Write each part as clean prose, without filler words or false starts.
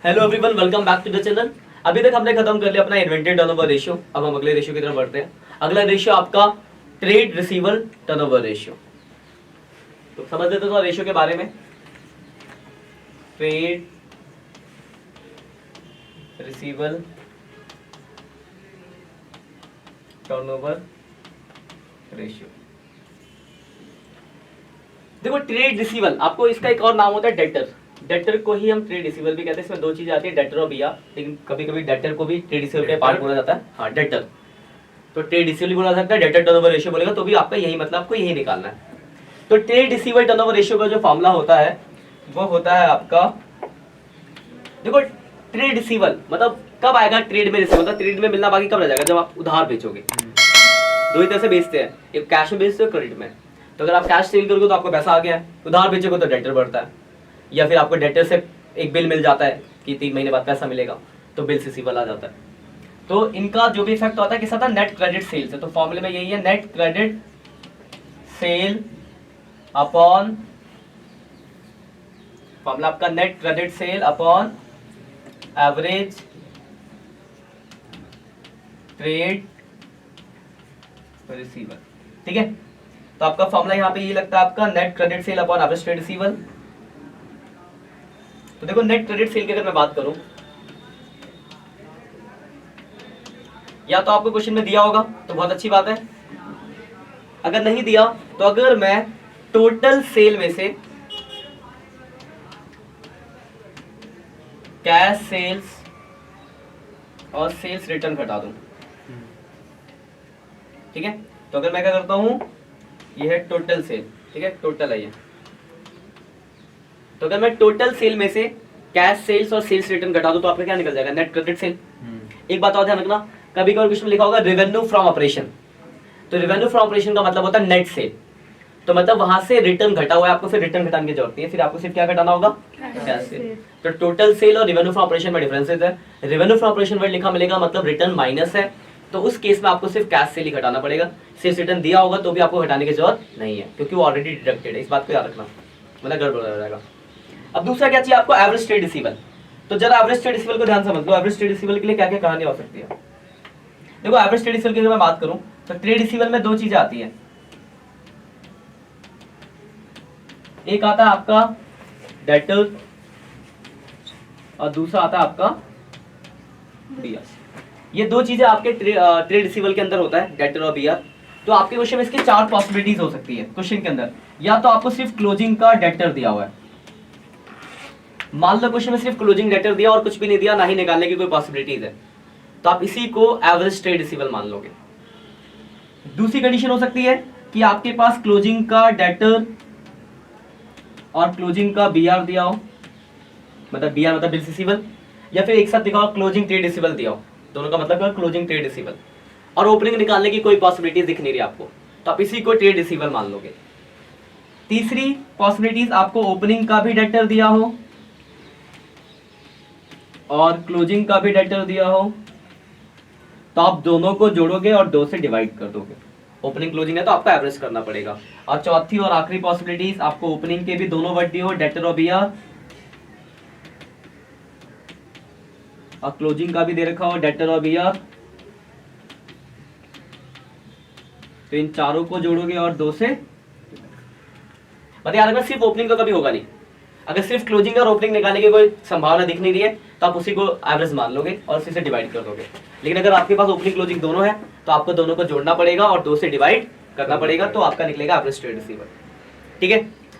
Hello everyone, welcome back to the channel. अभी तक हमने खत्म कर लिया अपना इन्वेंटरी टर्नओवर रेशियो। अब हम अगले रेशियो की तरफ बढ़ते हैं। अगला रेशियो आपका ट्रेड रिसीवल टर्नओवर रेशियो। तो समझ लेते हैं रेशियो के बारे में। Trade receivable turnover ratio. देखो, ट्रेड रिसीवल आपको इसका एक और नाम होता है डेटर। डेटर को ही हम ट्रेड रिसीवल भी कहते हैं। इसमें दो चीजें आती है, डेटर और बिया, लेकिन कभी कभी डेटर को भी ट्रेड रिसीवल का पार्ट बोला जाता है। हाँ, डेटर तो ट्रेड रिसीवल भी बोला सकता है। डेटर टर्नओवर रेशियो बोलेगा तो भी आपका यही मतलब, आपको यही निकालना है। तो ट्रेड रिसीवल टर्नओवर रेशियो का जो फॉर्मूला होता है वो होता है आपका, देखो ट्रेड रिसीवल मतलब कब आएगा ट्रेड में रिसीवल, मतलब ट्रेड में मिलना बाकी कब रह जाएगा, जब आप उधार बेचोगे। दो ही तरह से बेचते हैं, एक कैश में बेचते हो, क्रेडिट में। तो अगर आप कैश सेल करोगे तो आपको पैसा आ गया है, उधार बेचोगे तो डेटर बढ़ता है, या फिर आपको डेटर से एक बिल मिल जाता है कि 3 महीने बाद पैसा मिलेगा, तो बिल रिसीवल आ जाता है। तो इनका जो भी इफेक्ट होता है किस आता है, नेट क्रेडिट सेल से। तो फॉर्मूले में यही है, net credit sale upon, formula आपका net credit sale upon average trade receivable. ठीक है, तो आपका फॉर्मूला यहाँ पे ये लगता है आपका net credit sale upon average trade रिसीवल। तो देखो, नेट क्रेडिट सेल की अगर मैं बात करूं, या तो आपको क्वेश्चन में दिया होगा तो बहुत अच्छी बात है, अगर नहीं दिया तो अगर मैं टोटल सेल में से कैश सेल्स और सेल्स रिटर्न घटा दूं, ठीक है। तो अगर मैं क्या करता हूं, ये है टोटल सेल, ठीक है, टोटल है ये। तो अगर मैं टोटल सेल में से कैश सेल्स और सेल्स रिटर्न घटा दूं तो आपका क्या निकल जाएगा, नेट क्रेडिट सेल। एक बात और ध्यान रखना, कभी कभी क्वेश्चन में लिखा होगा रेवेन्यू फ्रॉम ऑपरेशन। तो रेवेन्यू फ्रॉम ऑपरेशन का मतलब होता है नेट सेल। तो मतलब वहां से रिटर्न घटा हुआ है, आपको फिर रिटर्न घटाने की जरूरत नहीं है, फिर आपको सिर्फ क्या घटाना होगा, कैश सेल। तो टोटल सेल और रेवेन्यू फ्रॉम ऑपरेशन में डिफरेंसेस है। रेवेन्यू फ्रॉम ऑपरेशन वर्ड लिखा मिलेगा मतलब रिटर्न माइनस है, तो उस केस में आपको सिर्फ कैश सेल ही घटाना पड़ेगा। सिर्फ रिटर्न दिया होगा तो भी आपको घटाने की जरूरत नहीं है, क्योंकि वो ऑलरेडी डिडक्टेड है। इस बात को याद रखना, मतलब गड़बड़ हो जाएगा। अब दूसरा क्या चाहिए आपको, एवरेज ट्रेड रिसीवल। तो जरा एवरेज ट्रेड रिसीवल को ध्यान समझ लो, एवरेज ट्रेड रिसीवल के लिए क्या क्या कहानी हो सकती है। देखो, एवरेज ट्रेड रिसीवल की अगर मैं बात करूं तो ट्रेड रिसीवल में दो चीजें आती है, एक आता है आपका डेटर और दूसरा आता है आपका बियर। ये दो चीजें आपके ट्रेड रिसीवल के अंदर होता है, डेटर और बियर। तो आपके क्वेश्चन में इसकी 4 पॉसिबिलिटीज हो सकती है क्वेश्चन के अंदर। या तो आपको सिर्फ क्लोजिंग का डेटर दिया हुआ है, मान लो क्वेश्चन में सिर्फ क्लोजिंग डेटर दिया और कुछ भी नहीं दिया, ना ही निकालने की कोई पॉसिबिलिटीज है, तो आप इसी को एवरेज ट्रेड रिसीवल मान लोगे। दूसरी कंडीशन हो सकती है कि आपके पास क्लोजिंग का डेटर और क्लोजिंग का बीआर दिया हो, मतलब बीआर मतलब बिल रिसीवल, या फिर एक साथ दिखा हो क्लोजिंग ट्रेड रिसीवल दिया हो, दोनों का मतलब है क्लोजिंग ट्रेड रिसीवल, और ओपनिंग निकालने की कोई पॉसिबिलिटी दिख नहीं रही आपको, तो आप इसी को ट्रेड रिसीवल मान लोगे। तीसरी पॉसिबिलिटीज, आपको ओपनिंग का भी डेटर दिया हो और क्लोजिंग का भी डेटर दिया हो, तो आप दोनों को जोड़ोगे और 2 से डिवाइड कर दोगे। ओपनिंग क्लोजिंग है तो आपको एवरेज करना पड़ेगा। और चौथी और आखिरी पॉसिबिलिटीज, आपको ओपनिंग के भी दोनों वर्ड दिए हो, डेटर और बीआर, और क्लोजिंग का भी दे रखा हो, डेटर और बीआर, तो इन चारों को जोड़ोगे और 2 से, मतलब यार अगर सिर्फ ओपनिंग का कभी होगा नहीं, अगर सिर्फ क्लोजिंग और ओपनिंग निकालने की कोई संभावना दिख नहीं रही है तो आप उसी को एवरेज मान लोगे और उसी से डिवाइड कर दोगे। लेकिन अगर आपके पास ओपनिंग क्लोजिंग दोनों है तो आपको दोनों को जोड़ना पड़ेगा और 2 से डिवाइड करना पड़ेगा, तो आपका निकलेगा एवरेज ट्रेड रिसीवल। ठीक है,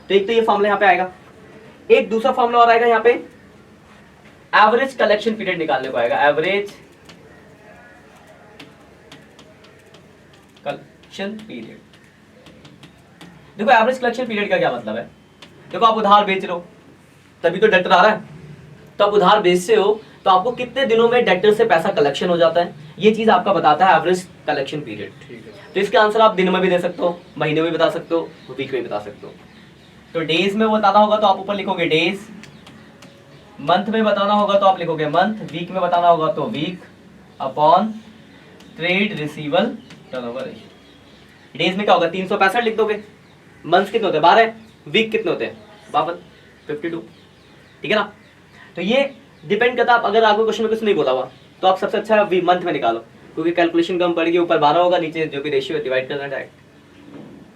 तो एक तो ये फॉर्मूला यहाँ पे आएगा, एक दूसरा फॉर्मूला और आएगा यहाँ पे, एवरेज कलेक्शन पीरियड निकालने को आएगा, एवरेज कलेक्शन पीरियड। देखो, एवरेज कलेक्शन पीरियड का क्या मतलब है, देखो आप उधार बेच रहे हो तभी तो डेटर आ रहा है, तो आप उधार बेचते हो तो आपको कितने दिनों में डेटर से पैसा कलेक्शन हो जाता है, ये चीज आपका बताता है एवरेज कलेक्शन पीरियड। तो इसका आंसर आप दिन में भी दे सकते हो, महीने में भी बता सकते हो, वीक में भी बता सकते हो। तो डेज में बताना होगा तो आप ऊपर लिखोगे डेज, मंथ में बताना होगा तो आप लिखोगे मंथ, वीक में बताना होगा तो week, upon trade receivable turnover ratio. Days में क्या होगा, 365 लिख दोगे, मंथ कितने होते हैं 12, वीक कितने होते हैं 52, 52, ठीक है ना। तो ये डिपेंड करता है, आप अगर आपको क्वेश्चन में कुछ नहीं बोला हुआ तो आप सबसे अच्छा मंथ में निकालो, क्योंकि कैलकुलेशन कम पड़ेगी, ऊपर 12 होगा, नीचे जो भी रेशियो डिवाइड करना है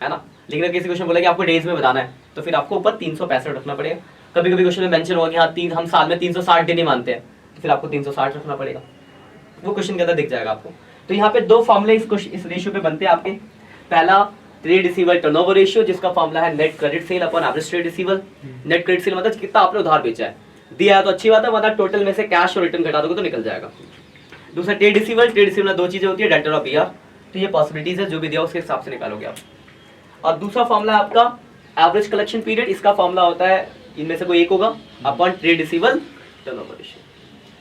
है ना। लेकिन अगर किसी क्वेश्चन बोला कि आपको डेज में बताना है तो फिर आपको ऊपर 365 रखना पड़ेगा। कभी कभी क्वेश्चन में मेंशन होगा कि हाँ हम साल में 360 दिन ही मानते हैं, तो फिर आपको 360 रखना पड़ेगा, वो क्वेश्चन के अंदर दिख जाएगा आपको। तो यहाँ पे दो फॉर्मूले इस रेशियो पे बनते हैं आपके। पहला ट्रेड रिसीवल टर्नओवर रेशियो, जिसका फॉर्मूला है net credit sale upon average trade रिसीवल। Net credit cell मतलब कितना आपने उधार बेचा है, दिया है तो अच्छी बात है, वरना टोटल में से कैश और रिटर्न घटा दोगे तो निकल जाएगा। दूसरा ट्रेड रिसीवल में दो चीजें होती है, डेटर और बीआर, तो ये पॉसिबिलिटीज है, जो भी दिया उसके हिसाब से निकालोगे आप। और दूसरा फॉर्मूला है आपका एवरेज कलेक्शन पीरियड, इसका फॉर्मूला होता है इनमें से कोई एक होगा upon trade receivable turnover ratio.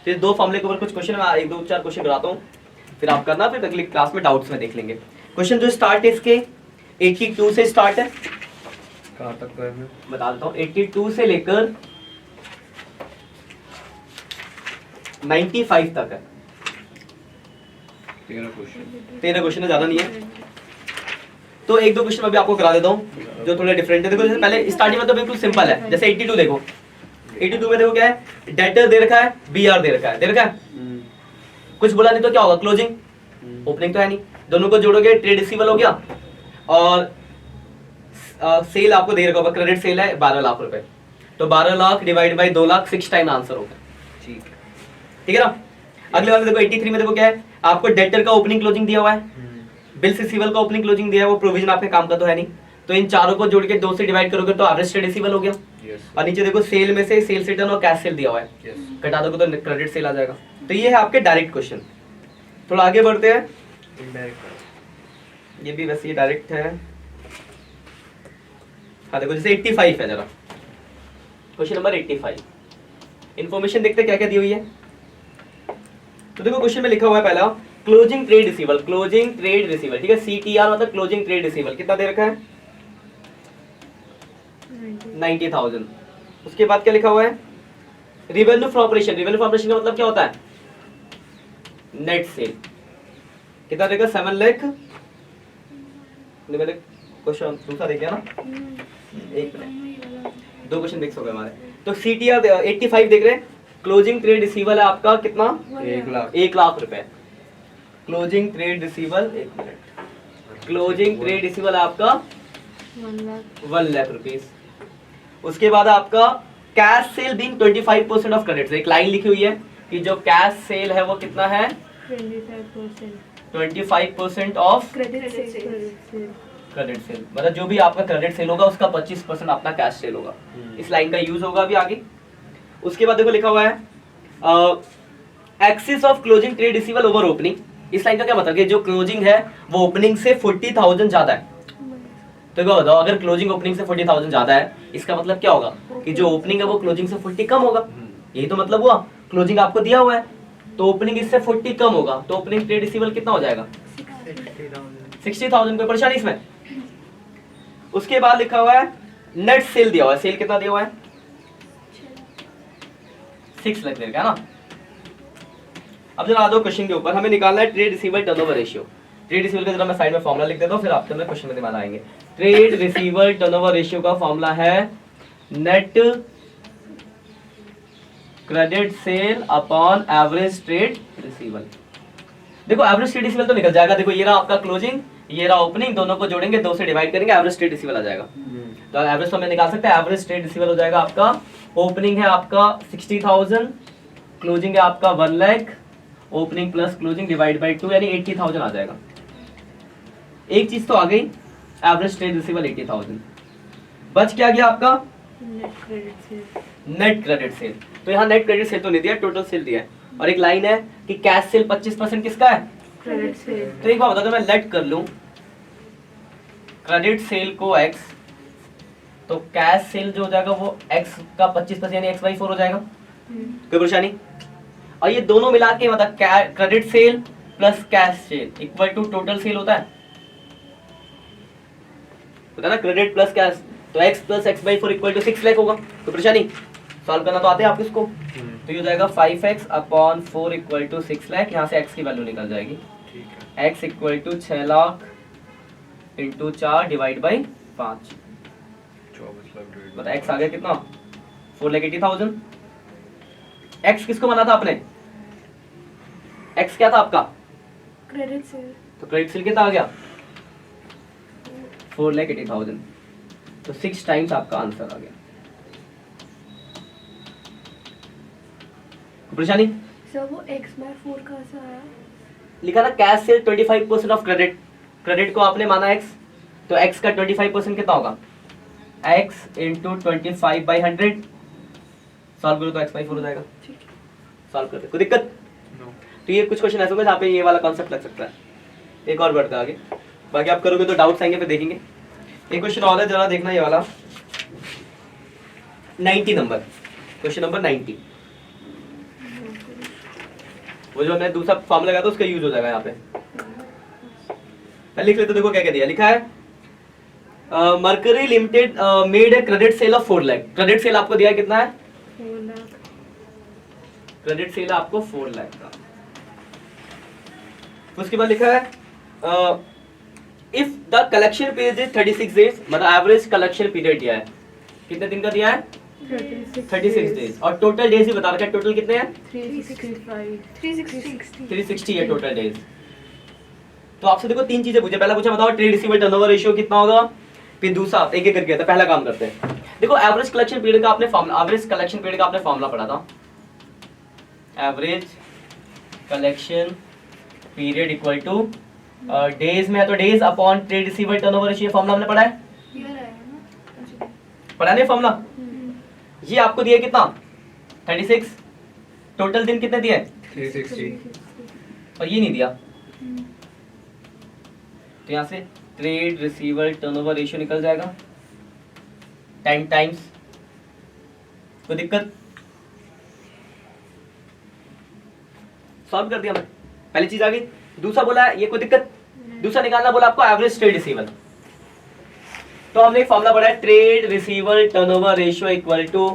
तो ये दो फॉर्मूले के ऊपर कुछ क्वेश्चन मैं 1-2-4 क्वेश्चन कराता हूँ, फिर आप करना, फिर अगली क्लास में डाउट्स में देख लेंगे। क्वेश्चन जो स्टार्ट है इसके 82 से स्टार्ट है, कहाँ तक का है? बता देता हूँ, 82 से लेकर 95 तक है। 13 क्वेश्चन है, ज्यादा नहीं है। तो 1-2 क्वेश्चन अभी आपको करा देता हूँ जो थोड़े डिफरेंट है। देखो जैसे पहले स्टार्टिंग में तो बिल्कुल सिंपल है, जैसे 82 देखो, 82 में देखो क्या है, डेटर दे रखा है, बीआर दे रखा है, कुछ बोला नहीं तो क्या होगा, क्लोजिंग, ओपनिंग तो है नहीं, दोनों को जोड़ोगे ट्रेड रिसीवल हो गया, और सेल आपको दे रखा होगा, क्रेडिट सेल है 12 लाख रुपए, तो 12 lakh divide by 2 lakh 6 time answer होगा। ठीक है ना। अगले वाले देखो 83 में देखो क्या है, आपको डेटर का ओपनिंग क्लोजिंग दिया हुआ है, बिल्स रिसीवल का ओपनिंग क्लोजिंग दिया है, वो प्रोविजन आपके काम का तो है नहीं, तो इन चारों को जोड़ के 2 से डिवाइड करोगे तो एवरेज ट्रेड रिसीवल हो गया। और नीचे देखो सेल में से सेल्स रिटर्न और कैश सेल दिया हुआ है, घटा दोगे तो क्रेडिट सेल आ जाएगा। तो ये है आपके डायरेक्ट क्वेश्चन। थोड़ा आगे बढ़ते हैं, ये भी वैसे डायरेक्ट है। हाँ देखो जैसे 85 है, जरा क्वेश्चन नंबर 85, इंफॉर्मेशन देखते क्या क्या दी हुई है। तो देखो क्वेश्चन में लिखा हुआ है पहला closing trade रिसीवल, closing trade receivable, ठीक है, CTR मतलब क्लोजिंग ट्रेड रिसीवल, कितना दे रखा है 90,000। उसके बाद क्या लिखा हुआ है, revenue from operation, revenue from operation का मतलब क्या होता है, नेट सेल, कितना देगा 7 लाख। मैंने क्वेश्चन दूसरा देख लिया ना, एक मिनट, 2 क्वेश्चन मिक्स हो गए हमारे। तो CTR 85 देख रहे हैं, क्लोजिंग ट्रेड रिसीवल है आपका कितना 1 लाख रुपए, क्लोजिंग ट्रेड रिसीवल, एक मिनट, क्लोजिंग ट्रेड रिसीवल आपका 1 लाख रुपीस। उसके बाद आपका cash cell being 25% of credit, एक लाइन लिखी हुई है कि जो कैश सेल है वो कितना है 25% ऑफ क्रेडिट सेल, मतलब जो भी आपका क्रेडिट सेल होगा उसका 25% आपका कैश सेल होगा। इस लाइन का यूज होगा अभी आगे। उसके बाद देखो लिखा हुआ है axis of closing trade रिसीवल over opening, इस लाइन का क्या मतलब है, जो क्लोजिंग है वो ओपनिंग से 40,000 ज्यादा है, तो क्या बताओ, अगर क्लोजिंग ओपनिंग से 40,000 ज्यादा है, इसका मतलब क्या होगा कि जो ओपनिंग है वो क्लोजिंग से 40 कम होगा, यही तो मतलब हुआ। क्लोजिंग आपको दिया हुआ है तो ओपनिंग इससे 40 कम होगा, तो ओपनिंग ट्रेड रिसीवल कितना हो जाएगा 60,000, कोई परेशानी इसमें। उसके बाद लिखा हुआ है नेट सेल दिया हुआ है, सेल कितना दिया हुआ है 6 लाख का ना। अब जरा आ दो क्वेश्चन के ऊपर, हमें निकालना है trade receivable turnover ratio. Trade रिसीवल का जरा मैं साइड में फॉर्मूला लिख देता हूं, फिर आपके अंदर क्वेश्चन में दिमाग आएंगे। ट्रेड रिसीवल टर्नओवर रेशियो का फॉर्मूला है net credit sale upon average trade रिसीवल। देखो एवरेज ट्रेड रिसीवल तो निकल जाएगा, देखो ये रहा आपका क्लोजिंग, ये रहा ओपनिंग, दोनों को जोड़ेंगे 2 से डिवाइड करेंगे, एवरेज ट्रेड रिसीवल आ जाएगा। तो एवरेज तो हमें निकाल सकते हैं, एवरेज ट्रेड रिसीवल हो जाएगा आपका, ओपनिंग है आपका 60,000, क्लोजिंग है आपका 1 lakh, opening plus closing divide by 2 यानी 80,000 आ जाएगा। एक चीज तो आ गई, एवरेज ट्रेड रिसीवल 80,000, बच क्या गया आपका नेट क्रेडिट सेल। तो यहाँ नेट क्रेडिट सेल तो नहीं दिया, टोटल सेल दिया है, और एक लाइन है कि कैश सेल 25% किसका है क्रेडिट सेल। तो एक बात बताओ, मैं लेट कर लूं क्रेडिट सेल को x, तो कैश सेल जो हो जाएगा वो x का 25% यानी x/4 हो जाएगा, कोई परेशानी। और ये दोनों मिला के मतलब credit sale plus cash sale equal to total sale होता है, होता है ना, क्रेडिट प्लस कैश, तो x plus x/4 equal to 6 lakh होगा, कोई परेशानी। सॉल्व करना तो आते हैं आप इसको, तो ये हो जाएगा 5x upon 4 equal to 6 lakh, यहाँ से x की वैल्यू निकल जाएगी, x equal to 6 lakh into 4 divide by 5, मतलब x आ गया कितना 4,80,000। एक्स किसको माना था आपने? एक्स क्या था आपका? Credit cell. तो क्रेडिट सेल कितना आ गया? 4,80,000। तो 6 टाइम्स आपका आंसर आ गया। परेशानी? सर वो x/4 कहाँ से आया? लिखा ना cash cell 25% of credit, credit को आपने माना x, तो x का 25% कितना होगा? x into 25/100। सॉल्व करो तो x/4 हो जाएगा। ठीक है। सॉल्व करते कोई दिक्कत? नो। तो ये कुछ क्वेश्चन ऐसे होंगे जहाँ पे ये वाला कॉन्सेप्ट लग सकता है। एक और बढ़ता है आगे, बाकी आप करोगे तो डाउट्स आएंगे, फिर देखेंगे। एक क्वेश्चन और है, जरा देखना ये वाला 90 नंबर, क्वेश्चन नंबर 90। वो जो हमने दूसरा फॉर्मूला लगाया था उसका यूज हो जाएगा यहाँ पे। पहले लिख लेते, देखो क्या क्या दिया, लिखा है mercury limited made a credit sale of 4 lakh. Credit sale आपको दिया है कितना है? 4 लाख। क्रेडिट सेल आपको 4 लाख का। उसके बाद लिखा है if the collection period is 36 days, मतलब एवरेज कलेक्शन पीरियड दिया है, कितने दिन का दिया है? 36 डेज। और टोटल डेज ही बता रखा है, टोटल कितने हैं? 360 है टोटल डेज। तो आपसे देखो 3 चीजें पूछे, पहला पूछा बताओ ट्रेड रिसीवेबल टर्नओवर रेशियो कितना होगा, फिर दूसरा एक एक करके आता, पहला काम करते हैं। देखो एवरेज कलेक्शन पीरियड का आपने फॉर्मूला, एवरेज कलेक्शन पीरियड का आपने फॉर्मूला पढ़ा था। Average collection period equal two days में है तो days upon trade receivable turnover ratio, formula हमने पढ़ा है, पढ़ा नहीं फॉर्मूला? ये आपको दिया कितना? 36। टोटल दिन कितने दिए? 360। और ये नहीं दिया, तो यहाँ से ट्रेड रिसीवेबल टर्नओवर रेशियो निकल जाएगा 10 टाइम्स। कोई दिक्कत? सॉल्व कर दिया मैं, पहली चीज आ गई। दूसरा बोला है, ये कोई दिक्कत? दूसरा निकालना बोला आपको एवरेज ट्रेड रिसीवेबल, तो हमने एक फॉर्मूला पढ़ा है trade receivable turnover ratio equal to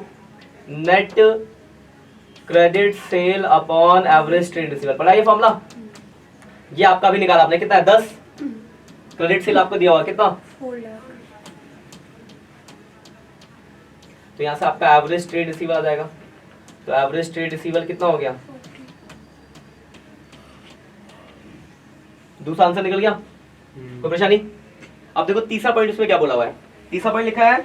net credit sale upon average trade receivable, पढ़ा ये फॉर्मूला? ये आपका भी निकाला आपने, कितना है? 10। क्रेडिट सेल आपको दिया हुआ कितना? 4 लाख। तो यहाँ से आपका एवरेज ट्रेड रिसीवेबल आ जाएगा। तो एवरेज ट्रेड रिसीवेबल कितना हो गया? दूसरा आंसर निकल गया। कोई परेशानी? अब देखो तीसरा पॉइंट इसमें क्या बोला हुआ है। तीसरा पॉइंट लिखा है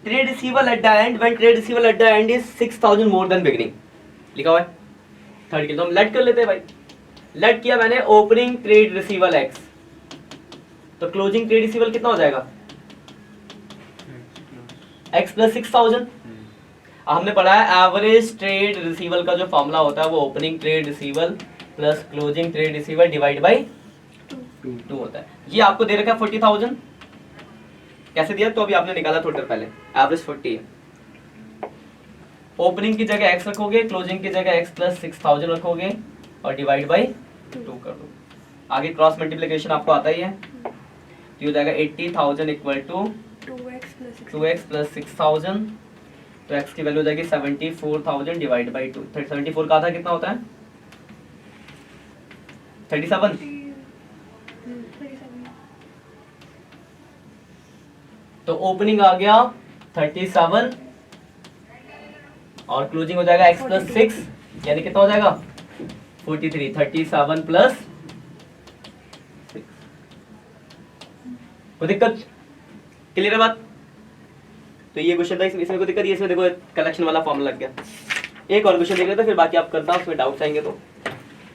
trade receivable at the end when trade receivable at the end is 6,000 more than beginning, लिखा हुआ है थर्ड के। तो हम लेट कर लेते हैं भाई, लेट किया मैंने ओपनिंग ट्रेड रिसीवेबल एक्स, तो क्लोजिंग ट्रेड रिसीवेबल कितना हो जाएगा? X plus 6,000। हमने पढ़ा है एवरेज ट्रेड रिसीवेबल का जो फॉर्मूला होता है वो opening trade receivable plus closing trade receivable divide by 2 होता है। ये आपको दे रखा है 40,000, कैसे दिया? तो अभी आपने निकाला थोड़ी देर पहले, एवरेज 40 है। ओपनिंग की जगह x रखोगे, क्लोजिंग की जगह x प्लस 6,000 रखोगे और डिवाइड बाई 2 कर दो। आगे क्रॉस मल्टीप्लिकेशन आपको आता ही है, तो हो जाएगा 80,000 इक्वल टू 2x प्लस 6,000, तो x की वैल्यू हो जाएगी 74,000 डिवाइड बाई 2। 74 का आधा कितना होता है? 37। तो ओपनिंग आ गया 37 और क्लोजिंग हो जाएगा x प्लस 6, यानी कितना हो जाएगा? 43। 37 प्लस 6। कोई दिक्कत? क्लियर है बात? तो ये क्वेश्चन था, इसमें कोई दिक्कत? इसमें देखो कलेक्शन वाला फॉर्मूला लग गया। एक और क्वेश्चन देख लेते हैं, फिर बाकी आप करता हूं, उसमें डाउट्स आएंगे तो।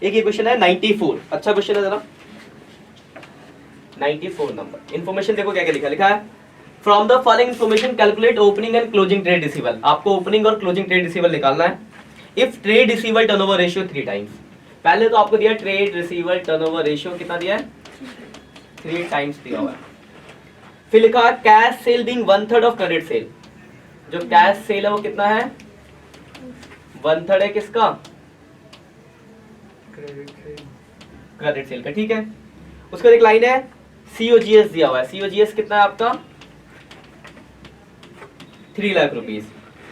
एक ये क्वेश्चन है 94, अच्छा क्वेश्चन है जरा। 94 नंबर, इन्फॉर्मेशन देखो क्या क्या लिखा। लिखा है from the following information calculate opening and closing trade receivable. आपको ओपनिंग और क्लोजिंग ट्रेड रिसीवेबल निकालना है। If trade receivable turnover ratio 3 times, पहले तो आपको दिया ट्रेड रिसीवेबल टर्नओवर रेशियो कितना दिया है? 3 टाइम्स दिया हुआ है। फिर लिखा cash cell being 1/3 of credit sale, जो कैश सेल है वो कितना है? 1/3 है किसका? क्रेडिट सेल का, ठीक है। उसका एक लाइन है COGS दिया हुआ है, COGS कितना है आपका? 3 लाख रुपीज।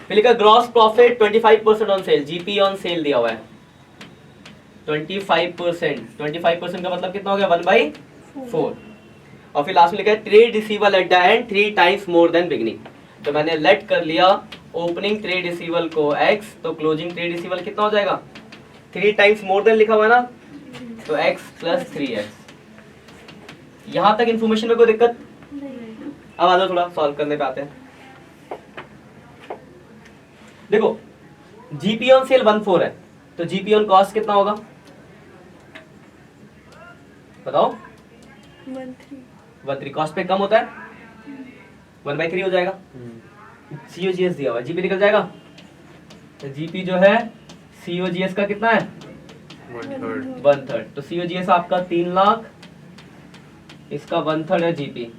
फिर लिखा gross profit 25% on sale, GP on sale दिया हुआ है 25%। 25% का मतलब कितना हो गया? 1/4। और फिर लास्ट में लिखा है trade receivable at the end 3 times more than beginning, तो मैंने लेट कर लिया ओपनिंग ट्रेड रिसीवल को x, तो क्लोजिंग ट्रेड रिसीवल कितना हो जाएगा? 3 टाइम्स मोर देन लिखा हुआ है ना, तो x प्लस 3x। यहां तक इन्फॉर्मेशन में कोई दिक्कत? अब आ जाओ थोड़ा सॉल्व करने पे आते हैं। देखो जीपी ऑन सेल 14 है, तो जीपी ऑन कॉस्ट कितना होगा बताओ? 1/3 कॉस्ट पे कम होता है, 1/3 हो जाएगा। सीओजीएस दिया हुआ है, जीपी निकल जाएगा। तो जीपी जो है सीओजीएस का कितना है? 1/3। तो सीओजीएस आपका 3 लाख, इसका 1/3 है जीपी,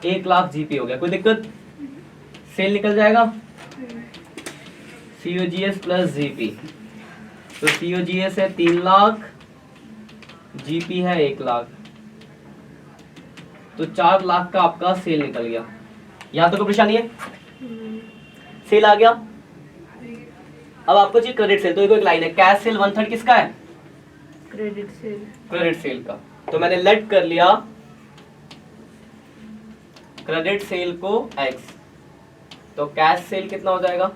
1 लाख जीपी हो गया। कोई दिक्कत? सेल निकल जाएगा, सीओजीएस प्लस जीपी। तो सीओजीएस है 3 लाख, जीपी है 1 लाख, तो 4 लाख का आपका सेल निकल गया। यहां तो कोई परेशानी है? सेल आ गया। अब आपको चाहिए क्रेडिट सेल, तो देखो एक लाइन है, कैश सेल 1/3 किसका है? Credit sale. क्रेडिट सेल का। तो मैंने लेट कर लिया क्रेडिट सेल को x, तो कैश सेल कितना हो जाएगा?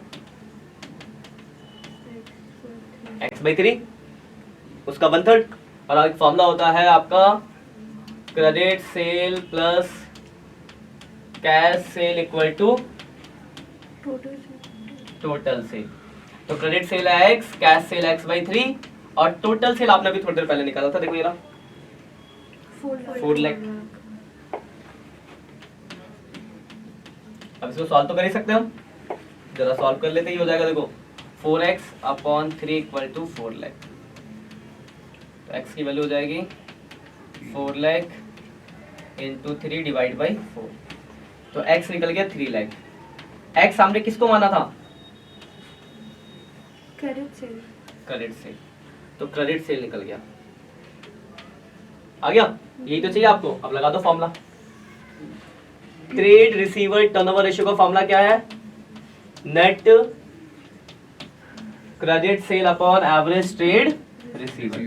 x/3, उसका 1/3। और एक फॉर्मूला होता है आपका credit sale plus cash sale equal to total sale. तो क्रेडिट सेल है x, कैश सेल x/3, और टोटल सेल आपने अभी थोड़ी देर पहले निकाला था, देखो ये रहा 4 लाख। अब इसको सॉल्व तो कर ही सकते हैं हम, जरा सॉल्व कर लेते ही हो जाएगा। देखो 4x/3 इक्वल टू 4 लाख, तो x की वैल्यू हो जाएगी 4 लाख इंटू 3 डिवाइड बाई 4, तो x निकल गया 3 लाख। x हमने किसको माना था? Credit sale. क्रेडिट सेल, तो क्रेडिट सेल निकल गया। आ गया? यही तो चाहिए आपको। अब लगा दो formula. Trade receiver turnover ratio का फॉर्मूला क्या है? Net credit sale upon average trade receiver.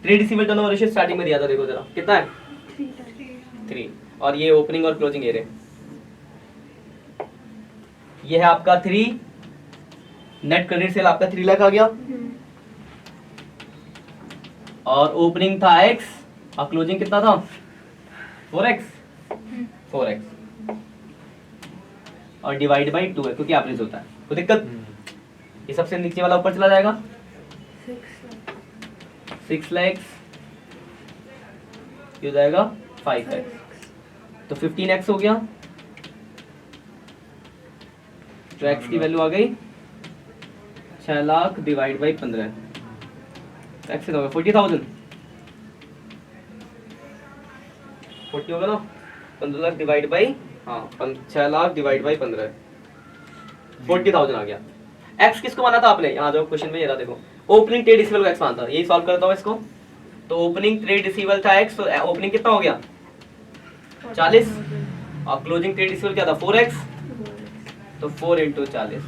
Trade receiver turnover ratio starting में दिया था, देखो जरा कितना है? 3, और ये ओपनिंग और क्लोजिंग एरिया, ये है आपका 3। नेट क्रेडिट सेल आपका 3 लाख आ गया, और ओपनिंग था x और क्लोजिंग कितना था? 4x, और डिवाइड बाई 2 है क्योंकि एवरेज होता है। कोई दिक्कत? ये सबसे नीचे वाला ऊपर चला जाएगा, 6 लाख, ये हो जाएगा 5x, तो 15x हो गया। तो x की वैल्यू आ गई 6 लाख डिवाइड बाई 15, x होगा 40,000, 40 होगा ना, 15 lakh divide by 6 lakh divide by 15, 40,000 आ गया। x किसको माना था आपने? यहाँ जो क्वेश्चन में ये रहा, देखो ओपनिंग ट्रेड रिसीवल को x माना था, यही सॉल्व करता हूँ इसको। तो ओपनिंग ट्रेड रिसीवल था x, तो ओपनिंग कितना हो गया? 40, और क्लोजिंग ट्रेड रिसीवल क्या था? 4x, तो 4 इंटू 40,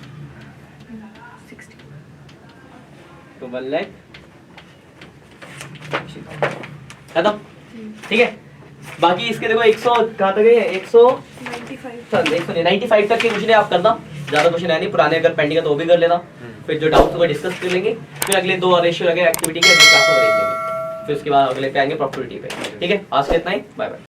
तो 1 लाख खत्म। ठीक है, बाकी इसके देखो 100 कहाँ तक है? 195 तक के क्वेश्चन आप करना, ज्यादा क्वेश्चन है नहीं, पुराने अगर पेंडिंग है तो वो भी कर लेना। फिर जो डाउट होगा डिस्कस कर लेंगे, फिर अगले 2 रेशियो लगे एक्टिविटी के क्लास में देख लेंगे, फिर उसके बाद अगले पे आएंगे प्रॉफिटेबिलिटी पे। ठीक है, आज के इतना ही, बाय बाय।